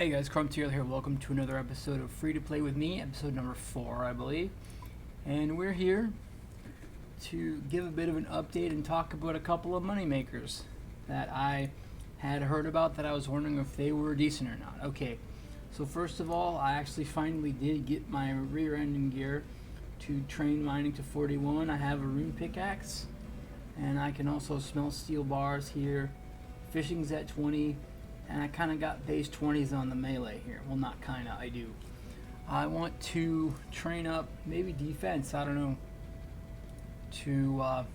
Hey guys, Karim here. Welcome to another episode of Free to Play with me, episode number 4, I believe. And we're here to give a bit of an update and talk about a couple of moneymakers that I had heard about that I was wondering if they were decent or not. Okay, so first of all, I actually finally did get my rear ending gear to train mining to 41. I have a rune pickaxe, and I can also smelt steel bars here. Fishing's at 20. And I kind of got base 20s on the melee here. Well, not kind of, I do. I want to train up maybe defense, I don't know, to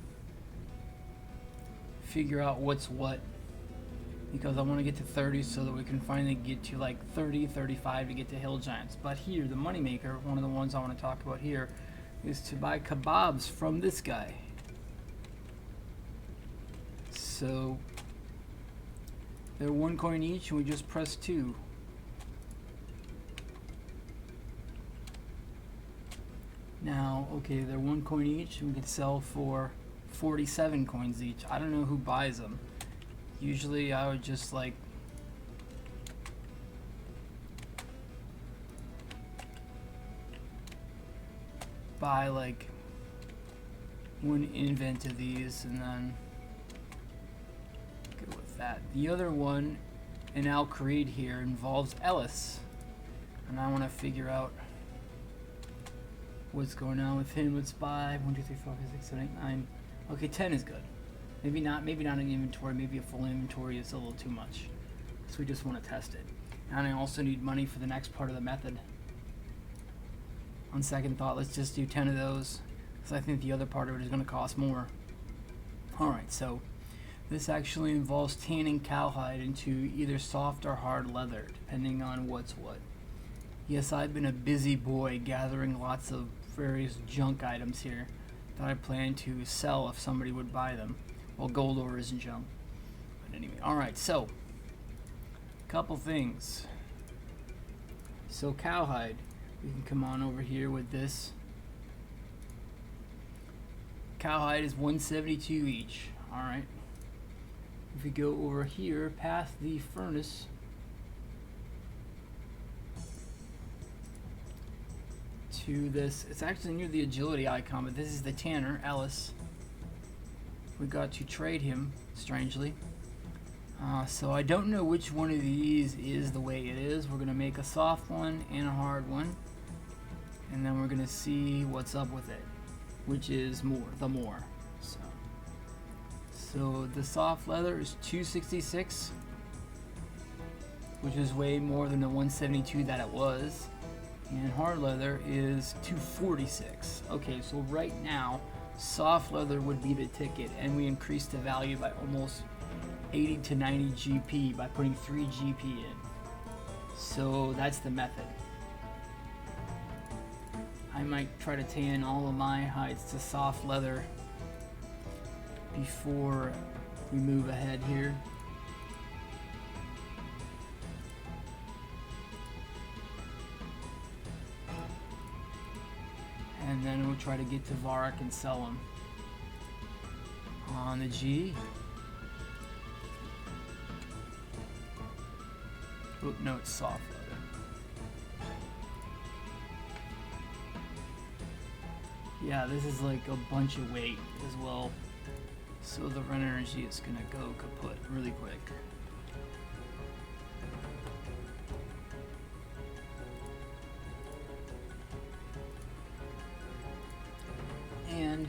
figure out what's what. Because I want to get to 30 so that we can finally get to like 30, 35 to get to hill giants. But here, the moneymaker, one of the ones I want to talk about here, is to buy kebabs from this guy. So they're 1 coin each, and we just press 2. Now, okay, they're 1 coin each, and we can sell for 47 coins each. I don't know who buys them. Usually I would just like buy like 1 invent of these and then go with that. The other one in Kharid here involves Ellis, and I want to figure out what's going on with him. Let's buy 1, 2, 3, 4, 5, 6, 7, 8, 9. Okay, 10 is good. Maybe not an inventory. Maybe a full inventory is a little too much, so we just want to test it. And I also need money for the next part of the method. On second thought, let's just do 10 of those, because I think the other part of it is going to cost more. Alright, so this actually involves tanning cowhide into either soft or hard leather, depending on what's what. Yes, I've been a busy boy gathering lots of various junk items here that I plan to sell if somebody would buy them. Well, gold ore isn't junk. But anyway, alright, so couple things. So cowhide, we can come on over here with this. Cowhide is 172 each. Alright. If we go over here past the furnace to this, it's actually near the agility icon, but this is the tanner, Ellis. We got to trade him, strangely. So I don't know which one of these is the way it is. We're going to make a soft one and a hard one, and then we're going to see what's up with it, which is the more. So the soft leather is 266, which is way more than the 172 that it was. And hard leather is 246. Okay, so right now, soft leather would be the ticket, and we increased the value by almost 80 to 90 GP by putting 3 GP in. So that's the method. I might try to tan all of my hides to soft leather before we move ahead here. And then we'll try to get to Varrock and sell them. On the G. Oh, no, it's soft leather. Yeah, this is like a bunch of weight as well. So the run energy is gonna go kaput really quick. And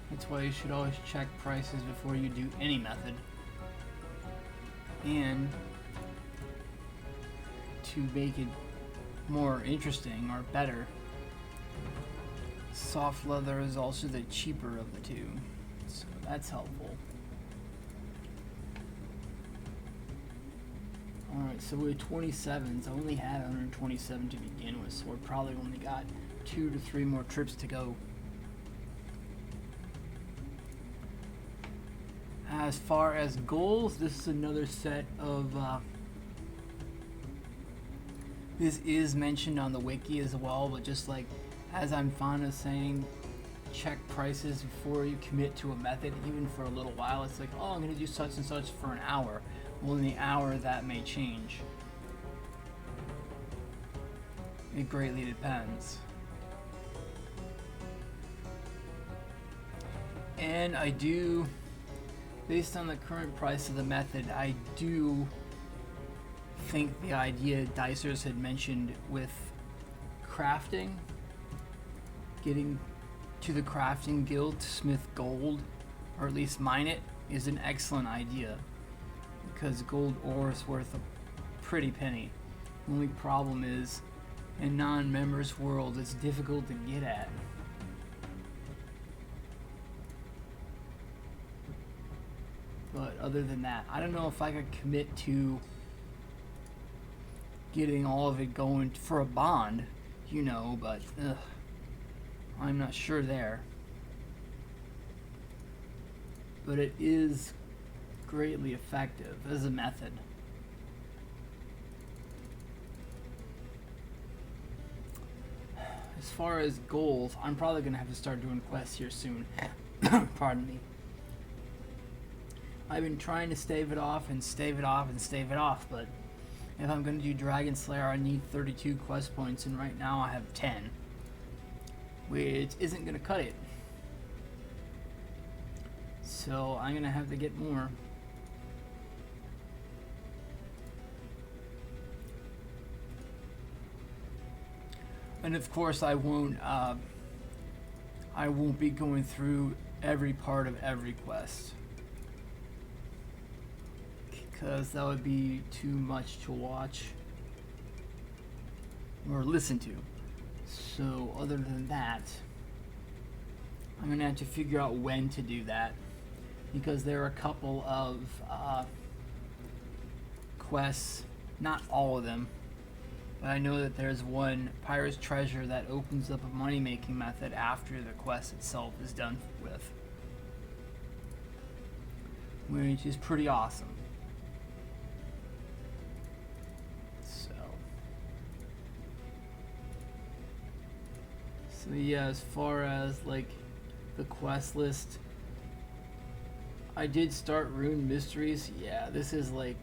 that's why you should always check prices before you do any method. And to make it more interesting or better, soft leather is also the cheaper of the two. So that's helpful. Alright, so we're 27s. I only had 127 to begin with, so we're probably only got 2 to 3 more trips to go. As far as goals, this is another set of this is mentioned on the wiki as well, but just like as I'm fond of saying, check prices before you commit to a method, even for a little while. It's like, oh, I'm going to do such and such for an hour. Well, in the hour, that may change. It greatly depends. And I do, based on the current price of the method, I do think the idea Dicers had mentioned with crafting, getting to the crafting guild to smith gold, or at least mine it, is an excellent idea, because gold ore is worth a pretty penny. The only problem is, in non-members world, it's difficult to get at. But other than that, I don't know if I could commit to getting all of it going for a bond, you know, but I'm not sure there. But it is greatly effective as a method. As far as goals, I'm probably going to have to start doing quests here soon. Pardon me. I've been trying to stave it off and stave it off and stave it off, but if I'm going to do Dragon Slayer, I need 32 quest points, and right now I have 10, which isn't going to cut it. So I'm going to have to get more. And of course, I won't be going through every part of every quest, because that would be too much to watch or listen to. So other than that, I'm gonna have to figure out when to do that, because there are a couple of quests, not all of them, but I know that there's one Pirate's Treasure that opens up a money-making method after the quest itself is done with, which is pretty awesome. So yeah, as far as like the quest list, I did start Rune Mysteries. Yeah, this is like,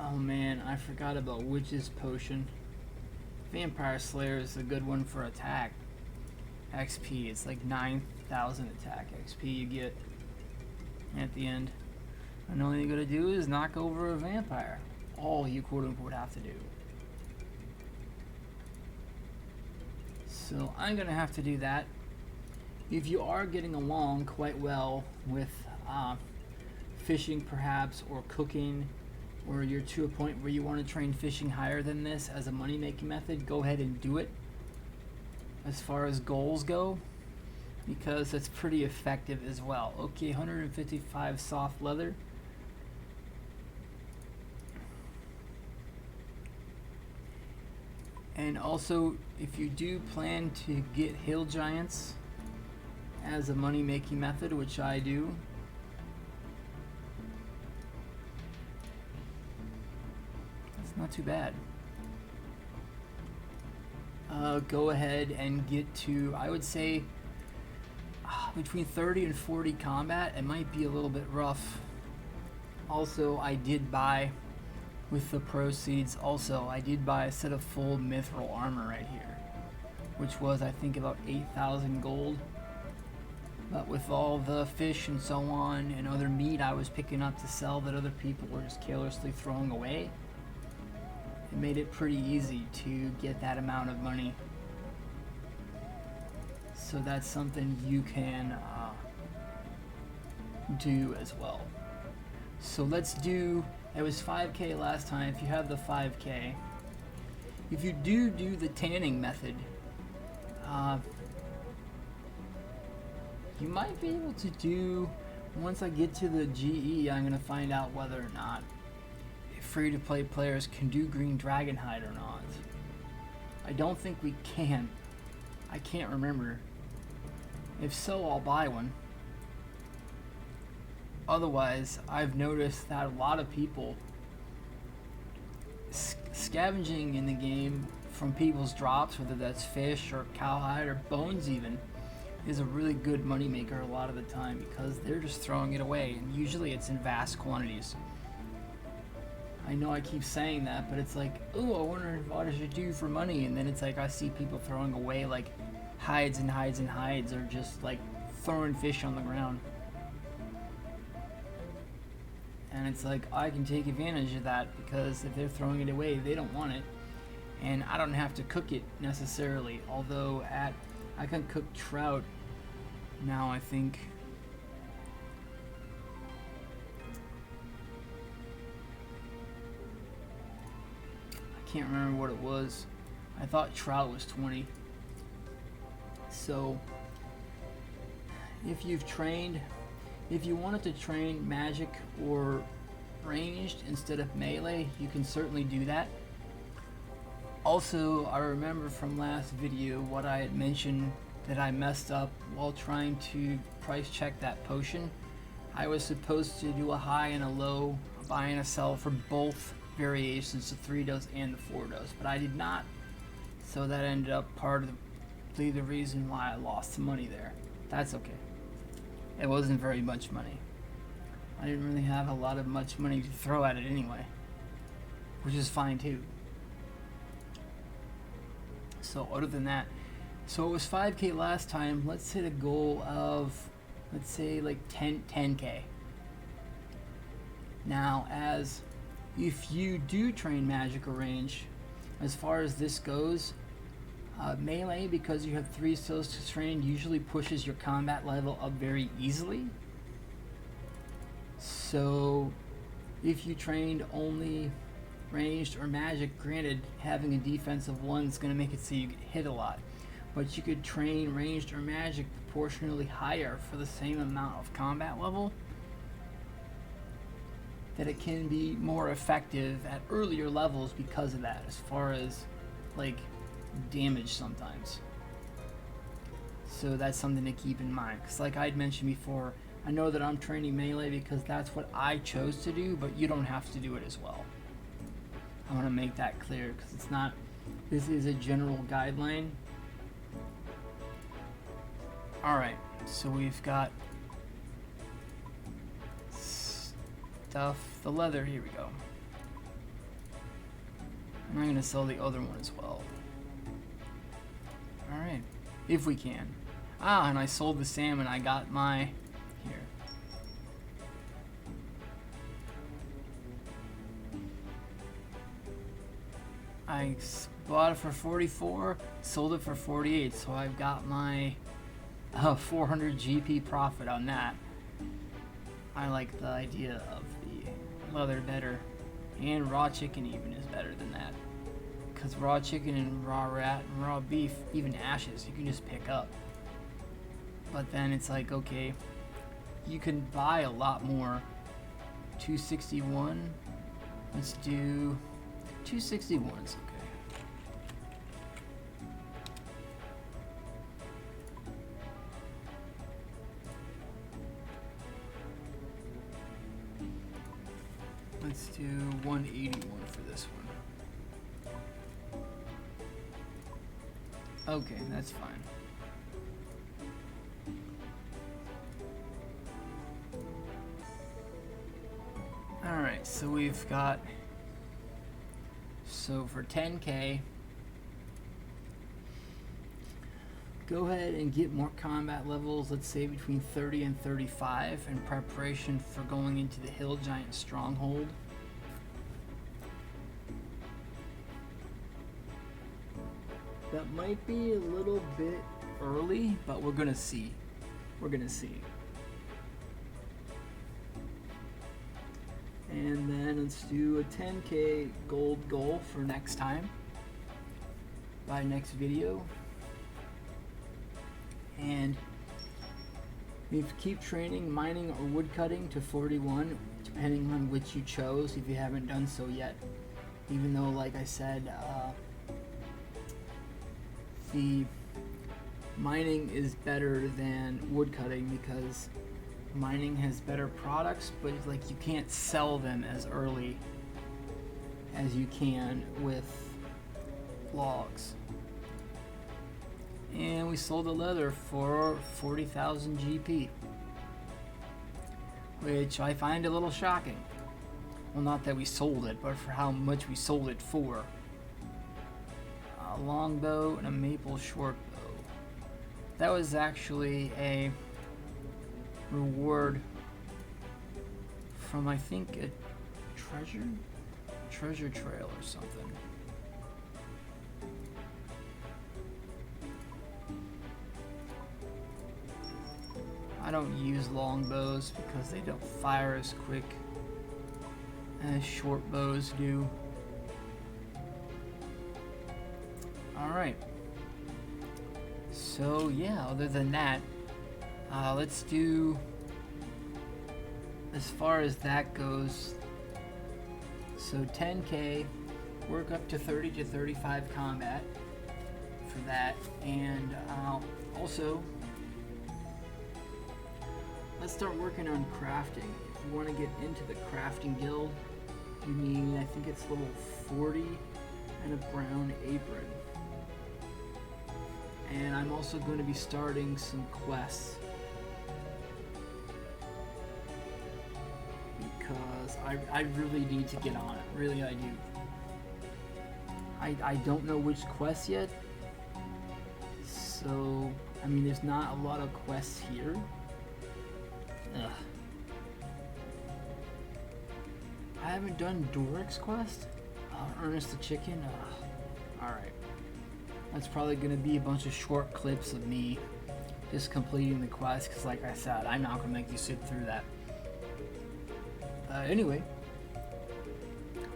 oh man, I forgot about Witch's Potion. Vampire Slayer is a good one for attack XP. It's like 9,000 attack XP you get at the end. And all you gotta do is knock over a vampire. All you quote unquote have to do. So I'm gonna have to do that. If you are getting along quite well with fishing perhaps, or cooking, or you're to a point where you want to train fishing higher than this as a money-making method, go ahead and do it as far as goals go, because that's pretty effective as well. Okay, 155 soft leather. And also, if you do plan to get hill giants as a money-making method, which I do, that's not too bad. Go ahead and get to, I would say, between 30 and 40 combat. It might be a little bit rough. Also, I did buy, with the proceeds, I did buy a set of full mithril armor right here, which was, I think, about 8,000 gold. But with all the fish and so on and other meat I was picking up to sell that other people were just carelessly throwing away, it made it pretty easy to get that amount of money. So that's something you can do as well. So let's do, it was 5k last time. If you have the 5k, if you do the tanning method, you might be able to do, once I get to the GE, I'm going to find out whether or not free-to-play players can do green dragon hide or not. I don't think we can. I can't remember. If so, I'll buy one. Otherwise, I've noticed that a lot of people scavenging in the game from people's drops, whether that's fish or cowhide or bones even, is a really good moneymaker a lot of the time, because they're just throwing it away, and usually it's in vast quantities. I know I keep saying that, but it's like, oh, I wonder what I should do for money. And then it's like I see people throwing away like hides and hides and hides, or just like throwing fish on the ground. And it's like I can take advantage of that, because if they're throwing it away, they don't want it. And I don't have to cook it necessarily. Although I can cook trout now, I think. I can't remember what it was. I thought trout was 20. So if you wanted to train magic or ranged instead of melee, you can certainly do that. Also, I remember from last video what I had mentioned that I messed up while trying to price check that potion. I was supposed to do a high and a low, a buy and a sell for both variations, the 3 dose and the 4 dose, but I did not. So that ended up part of the reason why I lost some money there. That's okay. It wasn't very much money. I didn't really have a lot of much money to throw at it anyway, which is fine too. So other than that, so it was 5K last time. Let's hit a goal of, let's say like 10K. Now, as if you do train magic or range, as far as this goes, melee, because you have 3 skills to train, usually pushes your combat level up very easily. So if you trained only ranged or magic, granted having a defense of 1 is going to make it so you get hit a lot, but you could train ranged or magic proportionally higher for the same amount of combat level, that it can be more effective at earlier levels because of that, as far as like damage sometimes. So that's something to keep in mind, because like I'd mentioned before, I know that I'm training melee because that's what I chose to do, but you don't have to do it as well. I want to make that clear, because it's not, this is a general guideline. Alright, so we've got stuff, the leather, here we go. And I'm going to sell the other one as well. Alright, if we can. Ah, and I sold the salmon, I got my, here. I bought it for 44, sold it for 48, so I've got my 400 GP profit on that. I like the idea of the leather better, and raw chicken even is better than that, because raw chicken and raw rat and raw beef, even ashes, you can just pick up. But then it's like, okay, you can buy a lot more. 261, let's do 261, it's okay. Let's do 181 for this one. Okay, that's fine. Alright, so we've got, so for 10K, go ahead and get more combat levels, let's say between 30 and 35, in preparation for going into the Hill Giant Stronghold. That might be a little bit early, but we're gonna see. We're gonna see. And then let's do a 10K gold goal for next time, by next video. And if you keep training mining or woodcutting to 41, depending on which you chose, if you haven't done so yet. Even though, like I said, the mining is better than woodcutting, because mining has better products, but like you can't sell them as early as you can with logs. And we sold the leather for 40,000 GP, which I find a little shocking. Well, not that we sold it, but for how much we sold it for. A longbow and a maple short bow. That was actually a reward from, I think, a treasure trail or something. I don't use longbows because they don't fire as quick as short bows do. Alright. So yeah, other than that, let's do, as far as that goes, so 10k, work up to 30 to 35 combat for that, and also let's start working on crafting. If you want to get into the crafting guild, you need, I think it's level 40 and a brown apron. And I'm also going to be starting some quests because I really need to get on it. Really, I do. I don't know which quests yet. So, I mean, there's not a lot of quests here. Ugh. I haven't done Doric's quest. Ernest the Chicken. Alright. That's probably going to be a bunch of short clips of me just completing the quest, because like I said, I'm not going to make you sit through that. Anyway,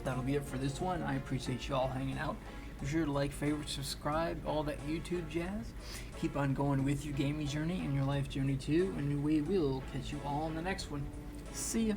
that'll be it for this one. I appreciate you all hanging out. Be sure to like, favorite, subscribe, all that YouTube jazz. Keep on going with your gaming journey and your life journey too, and we will catch you all in the next one. See ya.